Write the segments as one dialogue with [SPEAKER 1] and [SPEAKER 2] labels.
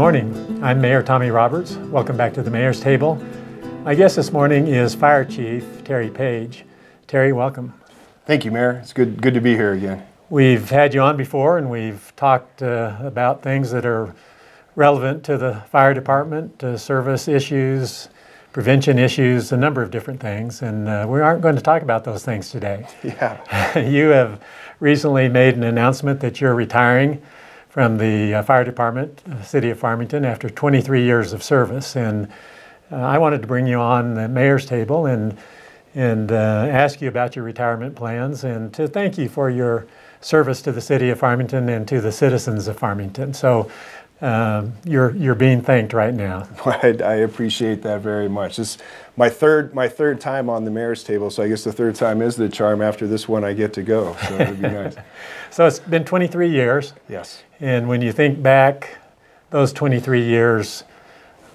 [SPEAKER 1] morning. I'm Mayor Tommy Roberts. Welcome back to the Mayor's Table. My guest this morning is Fire Chief Terry Page. Terry, welcome.
[SPEAKER 2] Thank you, Mayor. It's good to be here again.
[SPEAKER 1] We've had you on before, and we've talked about things that are relevant to the fire department, service issues, prevention issues, a number of different things, and we aren't going to talk about those things today.
[SPEAKER 2] Yeah.
[SPEAKER 1] You have recently made an announcement that you're retiring from the fire department, city of Farmington, after 23 years of service, and I wanted to bring you on the Mayor's Table and ask you about your retirement plans and to thank you for your service to the city of Farmington and to the citizens of Farmington. So you're being thanked right now.
[SPEAKER 2] I appreciate that very much. This is my third time on the Mayor's Table, so I guess the third time is the charm. After this one, I get to go, so it would be nice.
[SPEAKER 1] So it's been 23 years.
[SPEAKER 2] Yes.
[SPEAKER 1] And when you think back those 23 years,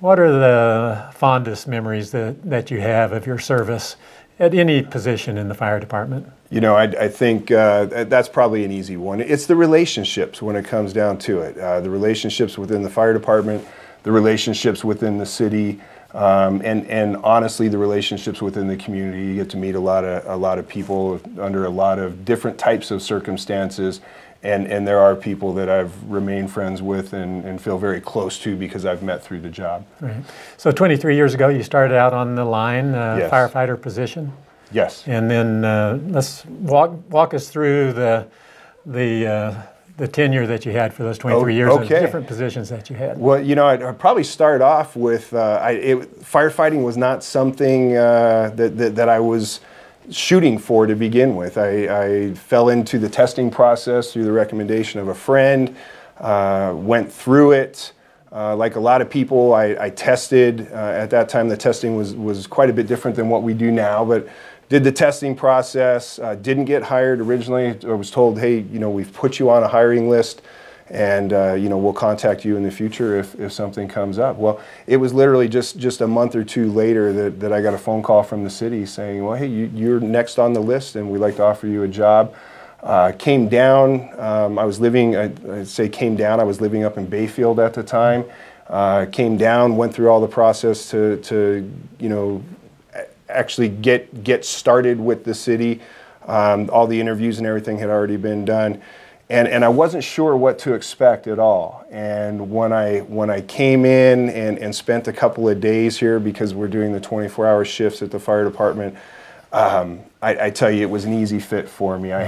[SPEAKER 1] what are the fondest memories that you have of your service at any position in the fire department?
[SPEAKER 2] You know, I think that's probably an easy one. It's the relationships when it comes down to it. The relationships within the fire department, the relationships within the city, and honestly, the relationships within the community. You get to meet a lot of people under a lot of different types of circumstances. And there are people that I've remained friends with and feel very close to because I've met through the job. Right.
[SPEAKER 1] So 23 years ago, you started out on the line,
[SPEAKER 2] yes.
[SPEAKER 1] Firefighter position.
[SPEAKER 2] Yes.
[SPEAKER 1] And then let's walk us through the tenure that you had for those 23 years and different positions that you had.
[SPEAKER 2] Well, you know, I'd probably start off with firefighting was not something that I was shooting for to begin with. I fell into the testing process through the recommendation of a friend, went through it. Like a lot of people, I tested. At that time, the testing was quite a bit different than what we do now, but did the testing process, didn't get hired originally. I was told, hey, you know, we've put you on a hiring list, and you know, we'll contact you in the future if something comes up. Well, it was literally just a month or two later that I got a phone call from the city saying, well, hey, you're next on the list and we'd like to offer you a job. Came down, I was living, I'd say came down, I was living up in Bayfield at the time. Came down, went through all the process to you know, actually get started with the city. All the interviews and everything had already been done. And I wasn't sure what to expect at all. And when I came in and spent a couple of days here, because we're doing the 24-hour shifts at the fire department, I tell you, it was an easy fit for me. I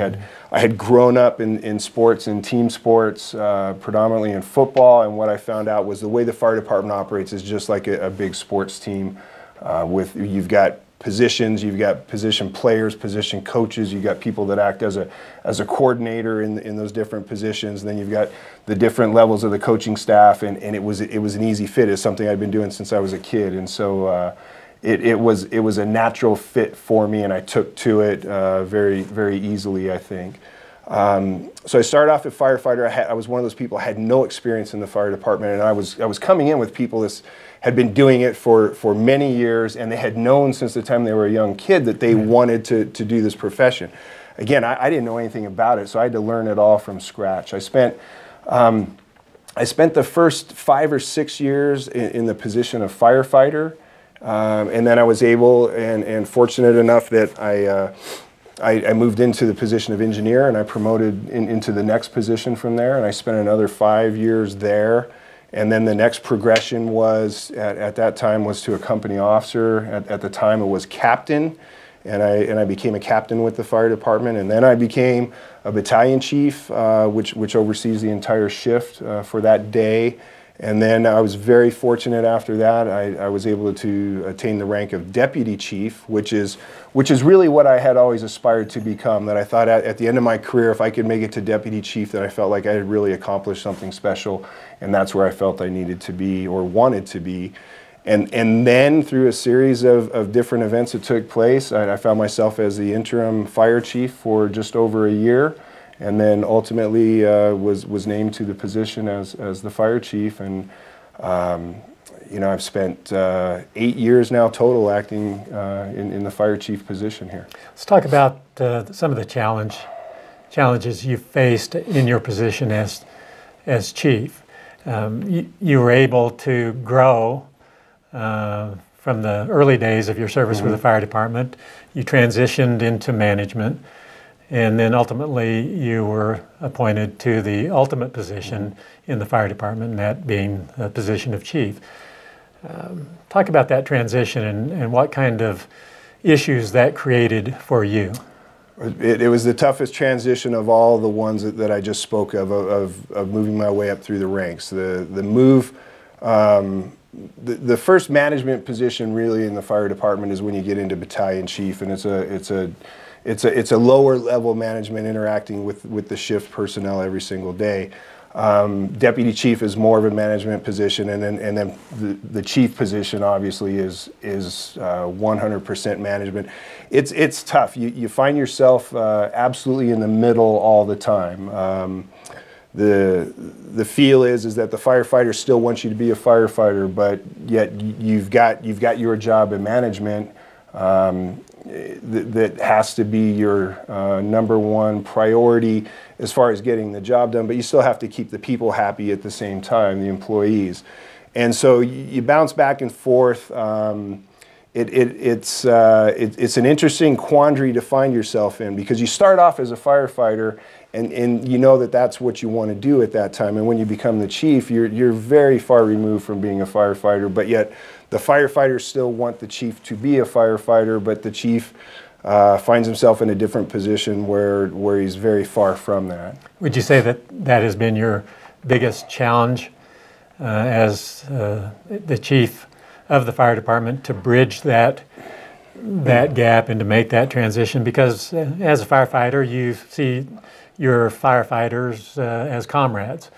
[SPEAKER 2] had grown up in sports and team sports, predominantly in football, and what I found out was the way the fire department operates is just like a big sports team. You've got positions, you've got position players, position coaches, you've got people that act as a coordinator in those different positions, and then you've got the different levels of the coaching staff, and it was an easy fit. It's something I'd been doing since I was a kid, and so it was a natural fit for me, and I took to it very, very easily, I think. So I started off as a firefighter. I was one of those people, I had no experience in the fire department, and I was coming in with people that had been doing it for many years, and they had known since the time they were a young kid that they wanted to do this profession. Again, I didn't know anything about it, so I had to learn it all from scratch. I spent the first 5 or 6 years in the position of firefighter, and then I was able and fortunate enough that I moved into the position of engineer, and I promoted into the next position from there, and I spent another 5 years there. And then the next progression was, at that time, was to a company officer. At the time, it was captain, and I became a captain with the fire department. And then I became a battalion chief, which oversees the entire shift for that day. And then I was very fortunate after that. I was able to attain the rank of deputy chief, which is really what I had always aspired to become. That I thought at the end of my career, if I could make it to deputy chief, that I felt like I had really accomplished something special, and that's where I felt I needed to be or wanted to be. And then through a series of different events that took place, I found myself as the interim fire chief for just over a year. And then ultimately was named to the position as the fire chief, and you know, I've spent 8 years now total acting in the fire chief position here.
[SPEAKER 1] Let's talk about some of the challenges you've faced in your position as chief. you were able to grow from the early days of your service with the fire department. You transitioned into management, and then ultimately you were appointed to the ultimate position in the fire department, and that being the position of chief. Talk about that transition and what kind of issues that created for you.
[SPEAKER 2] It was the toughest transition of all the ones that I just spoke of moving my way up through the ranks. The move, the first management position really in the fire department is when you get into battalion chief, and it's a lower level management interacting with the shift personnel every single day. Deputy chief is more of a management position, and then the chief position obviously is 100% management. It's tough. You find yourself absolutely in the middle all the time. The feel is that the firefighter still wants you to be a firefighter, but yet you've got your job in management. That has to be your number one priority as far as getting the job done, but you still have to keep the people happy at the same time, the employees. And so you bounce back and forth. It's an interesting quandary to find yourself in, because you start off as a firefighter and you know that that's what you want to do at that time. And when you become the chief, you're very far removed from being a firefighter, but yet the firefighters still want the chief to be a firefighter, but the chief finds himself in a different position where he's very far from that. Would
[SPEAKER 1] you say that that has been your biggest challenge as the chief of the fire department, to bridge that gap and to make that transition? Because as a firefighter, you see your firefighters as comrades,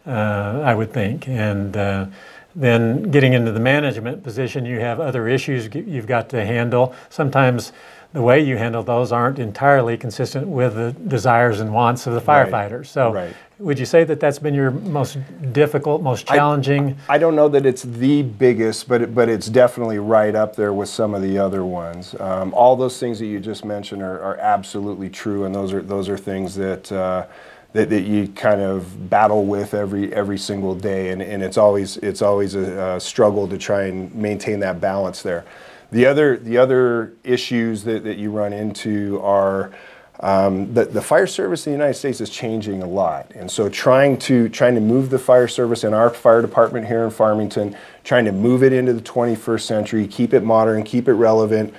[SPEAKER 1] I would think, and then getting into the management position, you have other issues you've got to handle. Sometimes the way you handle those aren't entirely consistent with the desires and wants of the firefighters. So would you say that that's been your most difficult, most challenging?
[SPEAKER 2] I don't know that it's the biggest, but it's definitely right up there with some of the other ones. All those things that you just mentioned are absolutely true, and those are things that you kind of battle with every single day, and it's always a struggle to try and maintain that balance there. The other issues that you run into are the fire service in the United States is changing a lot, and so trying to move the fire service in our fire department here in Farmington, trying to move it into the 21st century, keep it modern, keep it relevant,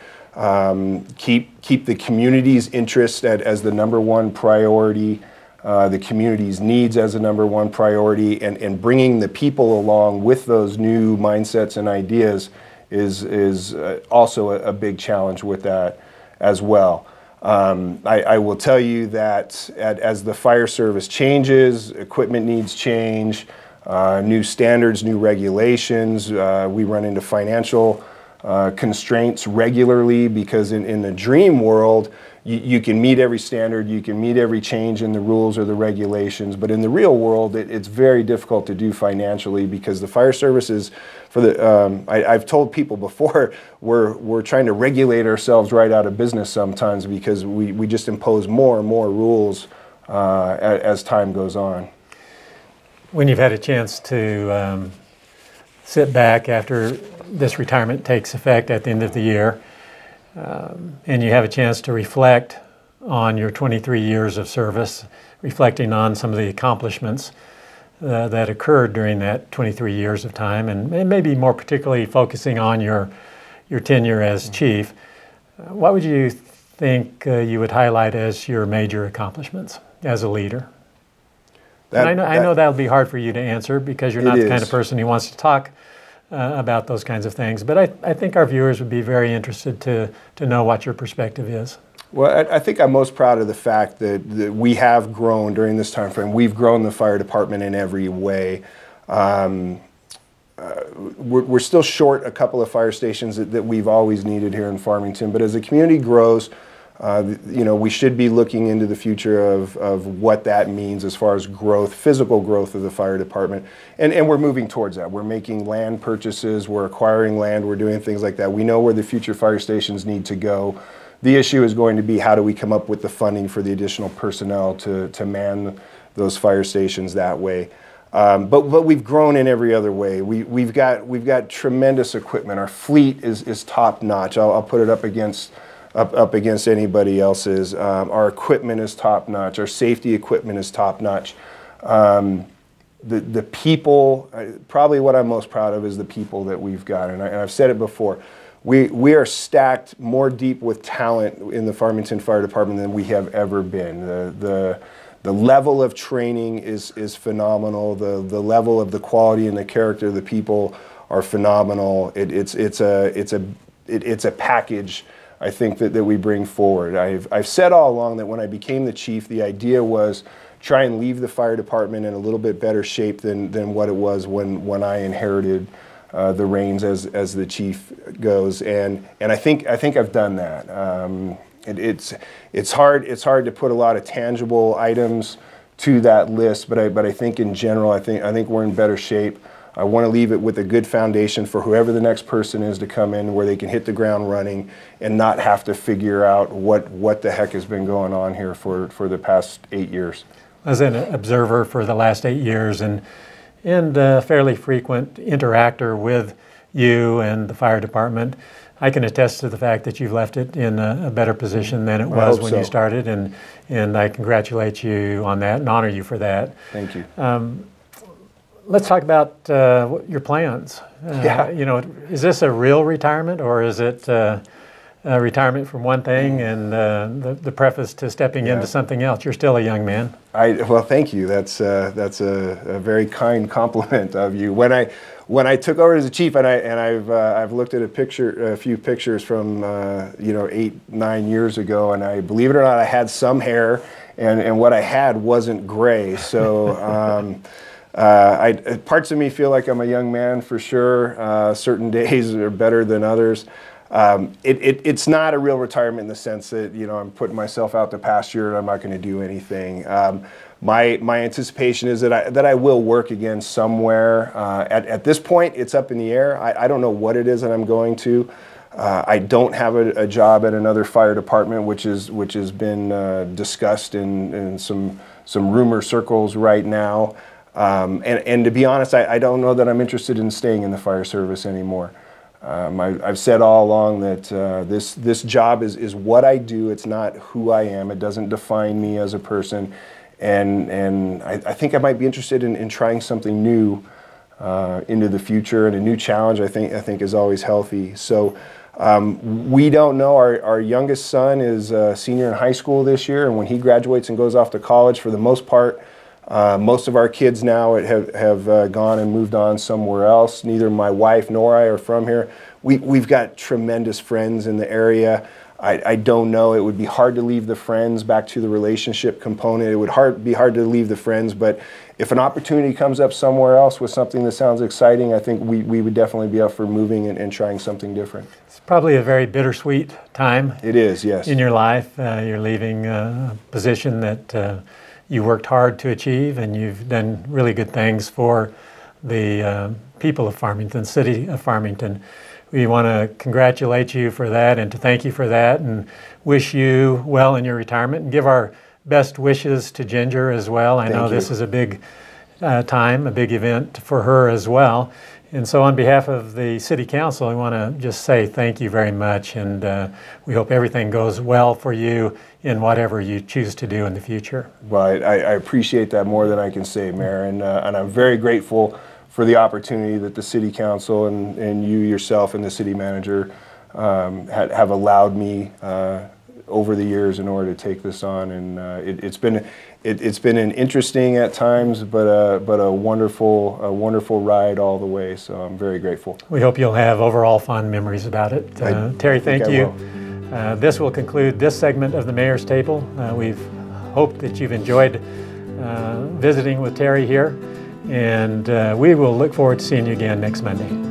[SPEAKER 2] keep the community's interest as the number one priority, the community's needs as a number one priority, and bringing the people along with those new mindsets and ideas is also a big challenge with that as well. I will tell you that as the fire service changes, equipment needs change, new standards, new regulations. We run into financial constraints regularly, because in the dream world, you can meet every standard, you can meet every change in the rules or the regulations, but in the real world, it's very difficult to do financially, because the fire service is, I've told people before, we're trying to regulate ourselves right out of business sometimes, because we just impose more and more rules as time goes on.
[SPEAKER 1] When you've had a chance to sit back after this retirement takes effect at the end of the year, and you have a chance to reflect on your 23 years of service, reflecting on some of the accomplishments that occurred during that 23 years of time, and maybe more particularly focusing on your tenure as chief, what would you think you would highlight as your major accomplishments as a leader? I know that'll be hard for you to answer, because you're not the kind of person who wants to talk about those kinds of things, but I think our viewers would be very interested to know what your perspective is.
[SPEAKER 2] Well, I think I'm most proud of the fact that we have grown during this time frame. We've grown the fire department in every way. We're still short a couple of fire stations that we've always needed here in Farmington, but as the community grows, we should be looking into the future of what that means as far as growth, physical growth of the fire department. And we're moving towards that. We're making land purchases, we're acquiring land, we're doing things like that. We know where the future fire stations need to go. The issue is going to be, how do we come up with the funding for the additional personnel to man those fire stations that way? But we've grown in every other way. We've got tremendous equipment. Our fleet is top notch. I'll put it up against anybody else's. Our equipment is top notch. Our safety equipment is top notch. The people, probably what I'm most proud of is the people that we've got. And I've said it before. We are stacked more deep with talent in the Farmington Fire Department than we have ever been. The level of training is phenomenal. The level of the quality and the character of the people are phenomenal. It's a package, I think, that we bring forward. I've said all along that when I became the chief, the idea was try and leave the fire department in a little bit better shape than what it was when I inherited the reins as the chief goes, and I think I've done that. It's hard to put a lot of tangible items to that list, but I think in general I think we're in better shape. I want to leave it with a good foundation for whoever the next person is to come in, where they can hit the ground running and not have to figure out what the heck has been going on here for the past 8 years.
[SPEAKER 1] As an observer for the last 8 years and a fairly frequent interactor with you and the fire department, I can attest to the fact that you've left it in a better position than it was when you started, and I congratulate you on that and honor you for that.
[SPEAKER 2] Thank you.
[SPEAKER 1] Let's talk about your plans.
[SPEAKER 2] Yeah.
[SPEAKER 1] You know, is this a real retirement, or is it a retirement from one thing and the preface to stepping into something else? You're still a young man.
[SPEAKER 2] Well, thank you. That's a very kind compliment of you. When I took over as a chief, and I've looked at a few pictures from 8-9 years ago, and I, believe it or not, I had some hair, and what I had wasn't gray. So parts of me feel like I'm a young man for sure. Certain days are better than others. It's not a real retirement in the sense that, I'm putting myself out to pasture and I'm not going to do anything. My anticipation is that I will work again somewhere. At this point, it's up in the air. I don't know what it is that I'm going to. I don't have a job at another fire department, which has been discussed in some rumor circles right now. And to be honest, I don't know that I'm interested in staying in the fire service anymore. I've said all along that this job is what I do. It's not who I am. It doesn't define me as a person. And I think I might be interested in trying something new into the future, and a new challenge I think is always healthy. So we don't know. Our youngest son is a senior in high school this year, and when he graduates and goes off to college, for the most part, most of our kids now have gone and moved on somewhere else. Neither my wife nor I are from here. We've got tremendous friends in the area. I don't know. It would be hard to leave the friends. Back to the relationship component, it would be hard to leave the friends. But if an opportunity comes up somewhere else with something that sounds exciting, I think we would definitely be up for moving and trying something different.
[SPEAKER 1] It's probably a very bittersweet time.
[SPEAKER 2] It is, yes.
[SPEAKER 1] In your life, you're leaving a position that you worked hard to achieve, and you've done really good things for the people of Farmington, city of Farmington. We want to congratulate you for that and to thank you for that, and wish you well in your retirement, and give our best wishes to Ginger as well. I know this is a big time, a big event for her as well. And so on behalf of the City Council, I want to just say thank you very much, and we hope everything goes well for you in whatever you choose to do in the future.
[SPEAKER 2] Well, I appreciate that more than I can say, Mayor, and I'm very grateful for the opportunity that the City Council and you yourself and the City Manager have allowed me over the years in order to take this on, and it's been an interesting at times, but a wonderful ride all the way. So I'm very grateful.
[SPEAKER 1] We hope you'll have overall fond memories about it. Terry, thank you. This will conclude this segment of the Mayor's Table. We've hoped that you've enjoyed visiting with Terry here, and we will look forward to seeing you again next Monday.